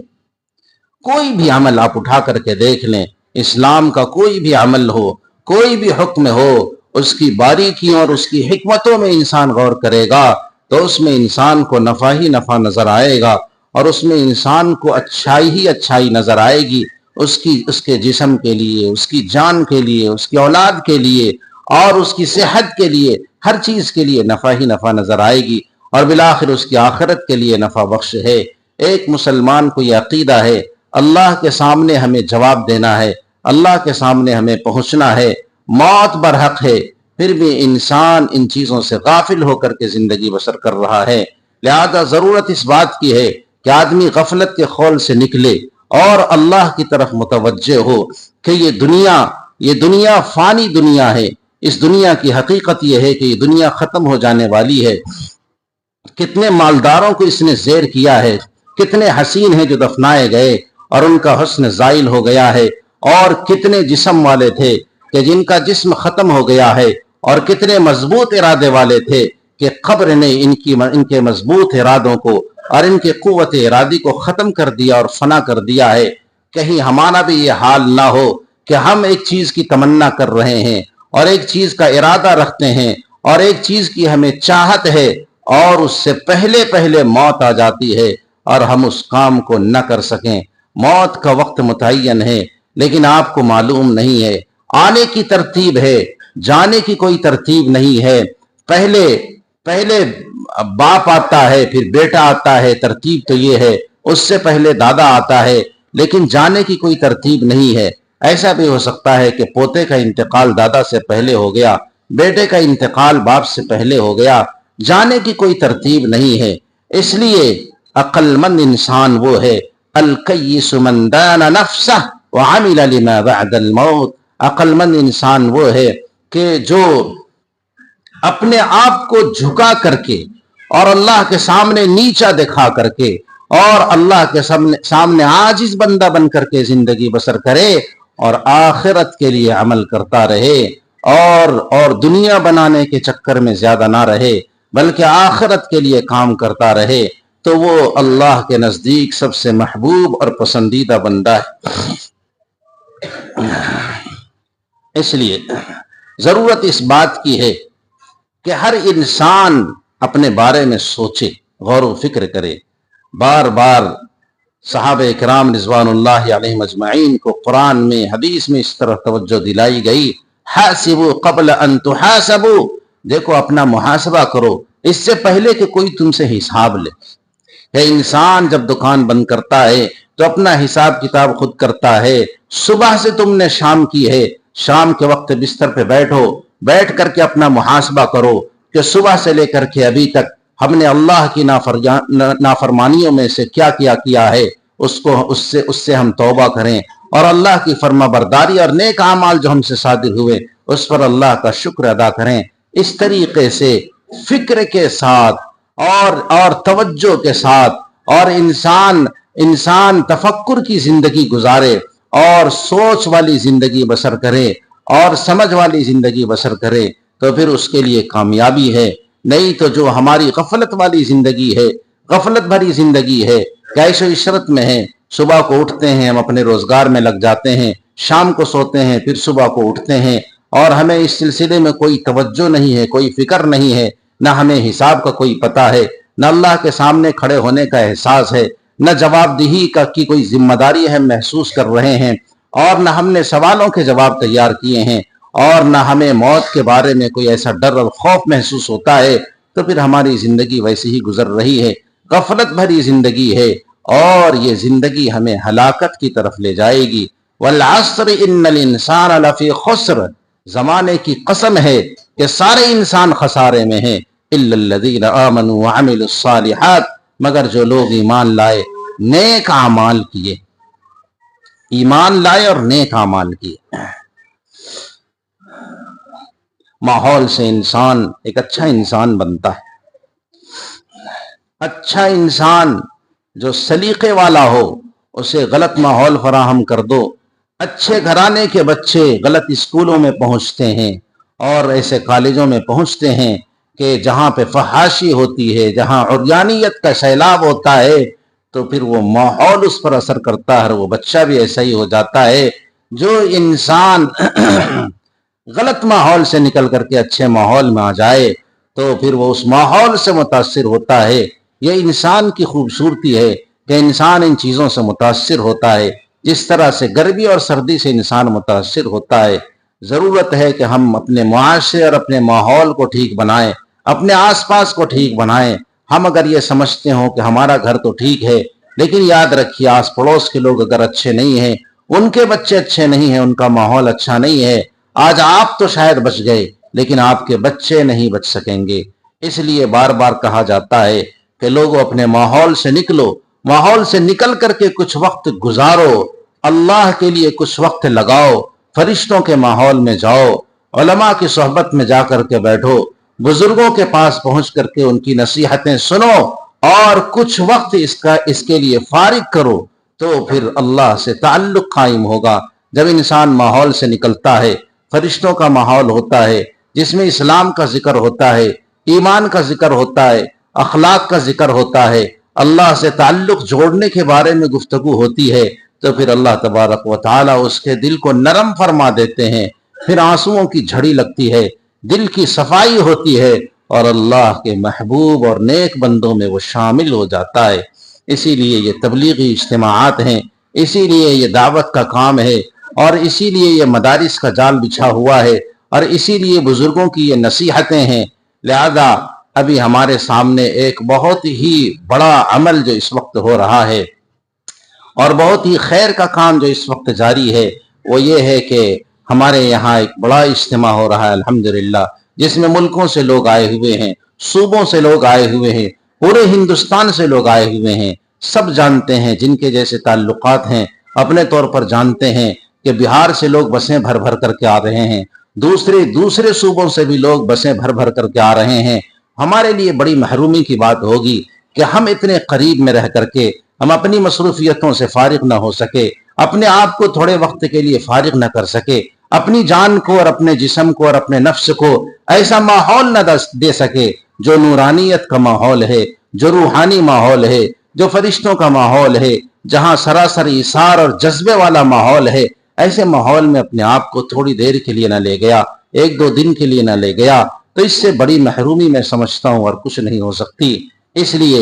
کوئی بھی عمل آپ اٹھا کر کے دیکھ لیں، اسلام کا کوئی بھی عمل ہو، کوئی بھی حکم ہو، اس کی باریکیوں اور اس کی حکمتوں میں انسان غور کرے گا تو اس میں انسان کو نفع ہی نفع نظر آئے گا، اور اس میں انسان کو اچھائی ہی اچھائی نظر آئے گی، اس کے جسم کے لیے، اس کی جان کے لیے، اس کی اولاد کے لیے اور اس کی صحت کے لیے، ہر چیز کے لیے نفع ہی نفع نظر آئے گی، اور بالآخر اس کی آخرت کے لیے نفع بخش ہے. ایک مسلمان کو یہ عقیدہ ہے، اللہ کے سامنے ہمیں جواب دینا ہے، اللہ کے سامنے ہمیں پہنچنا ہے، موت برحق ہے، پھر بھی انسان ان چیزوں سے غافل ہو کر کے زندگی بسر کر رہا ہے. لہذا ضرورت اس بات کی ہے کہ آدمی غفلت کے خول سے نکلے اور اللہ کی طرف متوجہ ہو کہ یہ دنیا فانی دنیا ہے. اس دنیا کی حقیقت یہ ہے کہ یہ دنیا ختم ہو جانے والی ہے. کتنے مالداروں کو اس نے زیر کیا ہے، کتنے حسین ہیں جو دفنائے گئے اور ان کا حسن زائل ہو گیا ہے، اور کتنے جسم والے تھے کہ جن کا جسم ختم ہو گیا ہے، اور کتنے مضبوط ارادے والے تھے کہ قبر نے ان کے مضبوط ارادوں کو اور ان کے قوت ارادی کو ختم کر دیا اور فنا کر دیا ہے۔ کہیں ہمارا بھی یہ حال نہ ہو کہ ہم ایک چیز کی تمنا کر رہے ہیں اور ایک چیز کا ارادہ رکھتے ہیں اور ایک چیز کی ہمیں چاہت ہے اور اس سے پہلے پہلے موت آ جاتی ہے اور ہم اس کام کو نہ کر سکیں۔ موت کا وقت متعین ہے لیکن آپ کو معلوم نہیں ہے، آنے کی ترتیب ہے، جانے کی کوئی ترتیب نہیں ہے۔ پہلے باپ آتا ہے، پھر بیٹا آتا ہے، ترتیب تو یہ ہے۔ اس سے پہلے دادا آتا ہے، لیکن جانے کی کوئی ترتیب نہیں ہے۔ ایسا بھی ہو سکتا ہے کہ پوتے کا انتقال دادا سے پہلے ہو گیا، بیٹے کا انتقال باپ سے پہلے ہو گیا، جانے کی کوئی ترتیب نہیں ہے۔ اس لیے عقل مند انسان وہ ہے، الکیس من دان نفسہ وعمل لما بعد الموت۔ عقل مند انسان وہ ہے کہ جو اپنے آپ کو جھکا کر کے اور اللہ کے سامنے نیچا دکھا کر کے اور اللہ کے سامنے عاجز بندہ بن کر کے زندگی بسر کرے اور آخرت کے لیے عمل کرتا رہے اور دنیا بنانے کے چکر میں زیادہ نہ رہے بلکہ آخرت کے لیے کام کرتا رہے، تو وہ اللہ کے نزدیک سب سے محبوب اور پسندیدہ بندہ ہے۔ اس لیے ضرورت اس بات کی ہے کہ ہر انسان اپنے بارے میں سوچے، غور و فکر کرے۔ بار بار صحابہ کرام رضوان اللہ علیہم اجمعین کو قرآن میں، حدیث میں اس طرح توجہ دلائی گئی، حاسبوا قبل ان تحاسبوا، دیکھو اپنا محاسبہ کرو اس سے پہلے کہ کوئی تم سے حساب لے۔ کہ انسان جب دکان بند کرتا ہے تو اپنا حساب کتاب خود کرتا ہے۔ صبح سے تم نے شام کی ہے، شام کے وقت بستر پہ بیٹھ کر کے اپنا محاسبہ کرو کہ صبح سے لے کر کے ابھی تک ہم نے اللہ کی نافرمانیوں میں سے کیا ہے، اس سے ہم توبہ کریں اور اللہ کی فرما برداری اور نیک اعمال جو ہم سے صادر ہوئے اس پر اللہ کا شکر ادا کریں۔ اس طریقے سے فکر کے ساتھ اور توجہ کے ساتھ اور انسان تفکر کی زندگی گزارے اور سوچ والی زندگی بسر کرے اور سمجھ والی زندگی بسر کرے تو پھر اس کے لیے کامیابی ہے۔ نہیں تو جو ہماری غفلت والی زندگی ہے، غفلت بھری زندگی ہے، عیش و عشرت میں ہے، صبح کو اٹھتے ہیں ہم اپنے روزگار میں لگ جاتے ہیں، شام کو سوتے ہیں، پھر صبح کو اٹھتے ہیں اور ہمیں اس سلسلے میں کوئی توجہ نہیں ہے، کوئی فکر نہیں ہے، نہ ہمیں حساب کا کوئی پتہ ہے، نہ اللہ کے سامنے کھڑے ہونے کا احساس ہے، نہ جواب دہی کی کوئی ذمہ داری ہم محسوس کر رہے ہیں اور نہ ہم نے سوالوں کے جواب تیار کیے ہیں اور نہ ہمیں موت کے بارے میں کوئی ایسا ڈر اور خوف محسوس ہوتا ہے، تو پھر ہماری زندگی ویسی ہی گزر رہی ہے، غفلت بھری زندگی ہے اور یہ زندگی ہمیں ہلاکت کی طرف لے جائے گی۔ والعصر ان الانسان لفی خسر، زمانے کی قسم ہے کہ سارے انسان خسارے میں ہیں، الا الذین آمنوا وعملوا الصالحات، مگر جو لوگ ایمان لائے، نیک اعمال کیے، ایمان لائے اور نیک اعمال کیے۔ ماحول سے انسان ایک اچھا انسان بنتا ہے۔ اچھا انسان جو سلیقے والا ہو، اسے غلط ماحول فراہم کر دو۔ اچھے گھرانے کے بچے غلط اسکولوں میں پہنچتے ہیں اور ایسے کالجوں میں پہنچتے ہیں کہ جہاں پہ فحاشی ہوتی ہے، جہاں عریانیت کا سیلاب ہوتا ہے، تو پھر وہ ماحول اس پر اثر کرتا ہے، وہ بچہ بھی ایسا ہی ہو جاتا ہے۔ جو انسان غلط ماحول سے نکل کر کے اچھے ماحول میں آ جائے تو پھر وہ اس ماحول سے متاثر ہوتا ہے۔ یہ انسان کی خوبصورتی ہے کہ انسان ان چیزوں سے متاثر ہوتا ہے، جس طرح سے گرمی اور سردی سے انسان متاثر ہوتا ہے۔ ضرورت ہے کہ ہم اپنے معاشرے اور اپنے ماحول کو ٹھیک بنائیں، اپنے آس پاس کو ٹھیک بنائیں۔ ہم اگر یہ سمجھتے ہوں کہ ہمارا گھر تو ٹھیک ہے، لیکن یاد رکھیے آس پڑوس کے لوگ اگر اچھے نہیں ہیں، ان کے بچے اچھے نہیں ہیں، ان کا ماحول اچھا نہیں ہے، آج آپ تو شاید بچ گئے لیکن آپ کے بچے نہیں بچ سکیں گے۔ اس لیے بار بار کہا جاتا ہے کہ لوگوں اپنے ماحول سے نکلو، ماحول سے نکل کر کے کچھ وقت گزارو، اللہ کے لیے کچھ وقت لگاؤ، فرشتوں کے ماحول میں جاؤ، علماء کی صحبت میں جا کر کے بیٹھو، بزرگوں کے پاس پہنچ کر کے ان کی نصیحتیں سنو اور کچھ وقت اس کے لیے فارغ کرو، تو پھر اللہ سے تعلق قائم ہوگا۔ جب انسان ماحول سے نکلتا ہے، فرشتوں کا ماحول ہوتا ہے جس میں اسلام کا ذکر ہوتا ہے، ایمان کا ذکر ہوتا ہے، اخلاق کا ذکر ہوتا ہے، اللہ سے تعلق جوڑنے کے بارے میں گفتگو ہوتی ہے، تو پھر اللہ تبارک و تعالیٰ اس کے دل کو نرم فرما دیتے ہیں، پھر آنسوؤں کی جھڑی لگتی ہے، دل کی صفائی ہوتی ہے، اور اللہ کے محبوب اور نیک بندوں میں وہ شامل ہو جاتا ہے۔ اسی لیے یہ تبلیغی اجتماعات ہیں، اسی لیے یہ دعوت کا کام ہے، اور اسی لیے یہ مدارس کا جال بچھا ہوا ہے، اور اسی لیے بزرگوں کی یہ نصیحتیں ہیں۔ لہذا ابھی ہمارے سامنے ایک بہت ہی بڑا عمل جو اس وقت ہو رہا ہے، اور بہت ہی خیر کا کام جو اس وقت جاری ہے، وہ یہ ہے کہ ہمارے یہاں ایک بڑا اجتماع ہو رہا ہے الحمدللہ، جس میں ملکوں سے لوگ آئے ہوئے ہیں، صوبوں سے لوگ آئے ہوئے ہیں، پورے ہندوستان سے لوگ آئے ہوئے ہیں۔ سب جانتے ہیں، جن کے جیسے تعلقات ہیں اپنے طور پر جانتے ہیں کہ بہار سے لوگ بسیں بھر بھر کر کے آ رہے ہیں، دوسرے صوبوں سے بھی لوگ بسیں بھر بھر کر کے آ رہے ہیں۔ ہمارے لیے بڑی محرومی کی بات ہوگی کہ ہم اتنے قریب میں رہ کر کے ہم اپنی مصروفیتوں سے فارغ نہ ہو سکے، اپنے آپ کو تھوڑے وقت کے لیے فارغ نہ کر سکے، اپنی جان کو اور اپنے جسم کو اور اپنے نفس کو ایسا ماحول نہ دے سکے جو نورانیت کا ماحول ہے، جو روحانی ماحول ہے، جو فرشتوں کا ماحول ہے، جہاں سراسر ایثار اور جذبے والا ماحول ہے۔ ایسے ماحول میں اپنے آپ کو تھوڑی دیر کے لیے نہ لے گیا، ایک دو دن کے لیے نہ لے گیا، تو اس سے بڑی محرومی میں سمجھتا ہوں اور کچھ نہیں ہو سکتی۔ اس لیے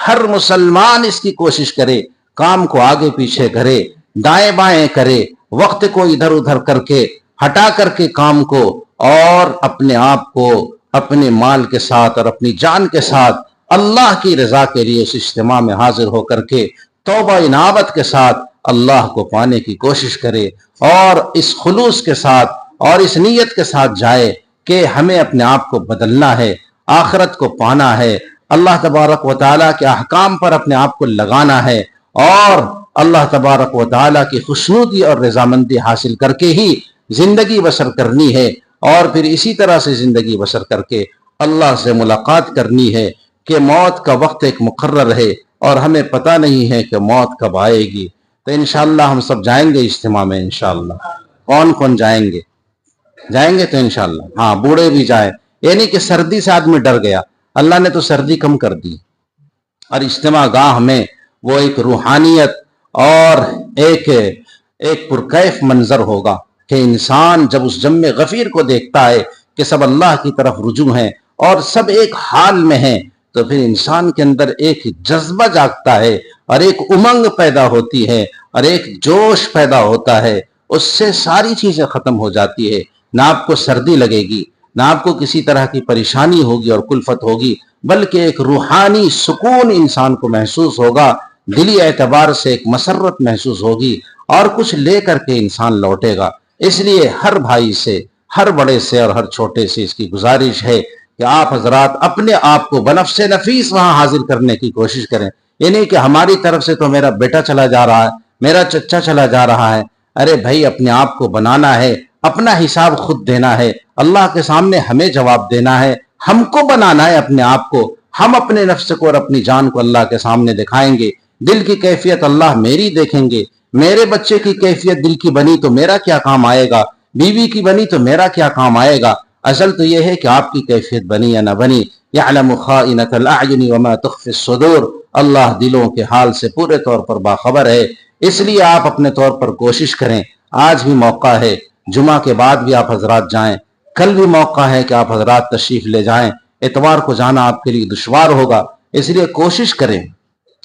ہر مسلمان اس کی کوشش کرے، کام کو آگے پیچھے کرے، دائیں بائیں کرے، وقت کو ادھر ادھر کر کے ہٹا کر کے کام کو، اور اپنے آپ کو اپنے مال کے ساتھ اور اپنی جان کے ساتھ اللہ کی رضا کے لیے اس اجتماع میں حاضر ہو کر کے توبہ انابت کے ساتھ اللہ کو پانے کی کوشش کرے، اور اس خلوص کے ساتھ اور اس نیت کے ساتھ جائے کہ ہمیں اپنے آپ کو بدلنا ہے، آخرت کو پانا ہے، اللہ تبارک و تعالیٰ کے احکام پر اپنے آپ کو لگانا ہے، اور اللہ تبارک و تعالیٰ کی خوشنودی اور رضامندی حاصل کر کے ہی زندگی بسر کرنی ہے، اور پھر اسی طرح سے زندگی بسر کر کے اللہ سے ملاقات کرنی ہے کہ موت کا وقت ایک مقرر ہے اور ہمیں پتہ نہیں ہے کہ موت کب آئے گی۔ تو انشاءاللہ ہم سب جائیں گے اجتماع میں انشاءاللہ۔ کون کون جائیں گے؟ جائیں گے تو انشاءاللہ، ہاں بوڑھے بھی جائیں، یعنی کہ سردی سے آدمی ڈر گیا، اللہ نے تو سردی کم کر دی، اور اجتماع گاہ میں وہ ایک روحانیت اور ایک پرکیف منظر ہوگا کہ انسان جب اس جمع غفیر کو دیکھتا ہے کہ سب اللہ کی طرف رجوع ہیں اور سب ایک حال میں ہیں، تو پھر انسان کے اندر ایک جذبہ جاگتا ہے، اور ایک امنگ پیدا ہوتی ہے، اور ایک جوش پیدا ہوتا ہے، اس سے ساری چیزیں ختم ہو جاتی ہے۔ نہ آپ کو سردی لگے گی، نہ آپ کو کسی طرح کی پریشانی ہوگی اور کلفت ہوگی، بلکہ ایک روحانی سکون انسان کو محسوس ہوگا، دلی اعتبار سے ایک مسرت محسوس ہوگی، اور کچھ لے کر کے انسان لوٹے گا۔ اس لیے ہر بھائی سے، ہر بڑے سے اور ہر چھوٹے سے اس کی گزارش ہے کہ آپ حضرات اپنے آپ کو بنفس نفیس وہاں حاضر کرنے کی کوشش کریں۔ یہ نہیں کہ ہماری طرف سے تو میرا بیٹا چلا جا رہا ہے، میرا چچا چلا جا رہا ہے۔ ارے بھائی، اپنے آپ کو بنانا ہے، اپنا حساب خود دینا ہے، اللہ کے سامنے ہمیں جواب دینا ہے، ہم کو بنانا ہے اپنے آپ کو، ہم اپنے نفس کو اور اپنی جان کو اللہ کے سامنے دکھائیں گے۔ دل کی کیفیت اللہ میری دیکھیں گے، میرے بچے کی کیفیت دل کی بنی تو میرا کیا کام آئے گا، بیوی کی بنی تو میرا کیا کام آئے گا۔ اصل تو یہ ہے کہ آپ کی کیفیت بنی یا نہ بنی، یعلم خائنۃ الاعین وما تخفی الصدور، اللہ دلوں کے حال سے پورے طور پر باخبر ہے۔ اس لیے آپ اپنے طور پر کوشش کریں۔ آج بھی موقع ہے، جمعہ کے بعد بھی آپ حضرات جائیں، کل بھی موقع ہے کہ آپ حضرات تشریف لے جائیں، اتوار کو جانا آپ کے لیے دشوار ہوگا، اس لیے کوشش کریں۔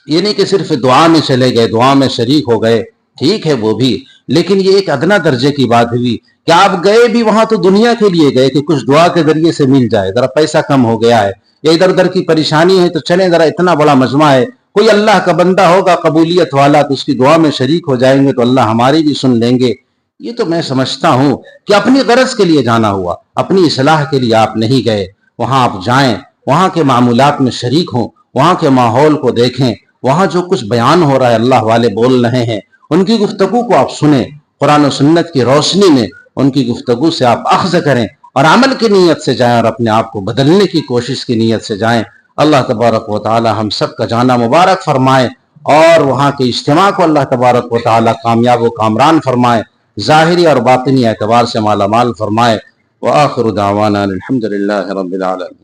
یہ نہیں کہ صرف دعا میں چلے گئے، دعا میں شریک ہو گئے، ٹھیک ہے وہ بھی، لیکن یہ ایک ادنا درجے کی بات ہوئی کہ آپ گئے بھی وہاں تو دنیا کے لیے گئے کہ کچھ دعا کے ذریعے سے مل جائے، ذرا پیسہ کم ہو گیا ہے یا ادھر ادھر کی پریشانی ہے، تو چلیں ذرا اتنا بڑا مجمع ہے، کوئی اللہ کا بندہ ہوگا قبولیت والا تو اس کی دعا میں شریک ہو جائیں گے تو اللہ ہماری بھی سن لیں گے۔ یہ تو میں سمجھتا ہوں کہ اپنی غرض کے لیے جانا ہوا، اپنی اصلاح کے لیے آپ نہیں گئے۔ وہاں آپ جائیں، وہاں کے معمولات میں شریک ہوں، وہاں کے ماحول کو دیکھیں، وہاں جو کچھ بیان ہو رہا ہے، اللہ والے بول رہے ہیں، ان کی گفتگو کو آپ سنیں، قرآن و سنت کی روشنی میں ان کی گفتگو سے آپ اخذ کریں اور عمل کی نیت سے جائیں اور اپنے آپ کو بدلنے کی کوشش کی نیت سے جائیں۔ اللہ تبارک و تعالی ہم سب کا جانا مبارک فرمائے، اور وہاں کے اجتماع کو اللہ تبارک و تعالی کامیاب و کامران فرمائے، ظاہری اور باطنی اعتبار سے مالا مال فرمائے۔ وآخر دعوانا الحمد للہ رب العالمین۔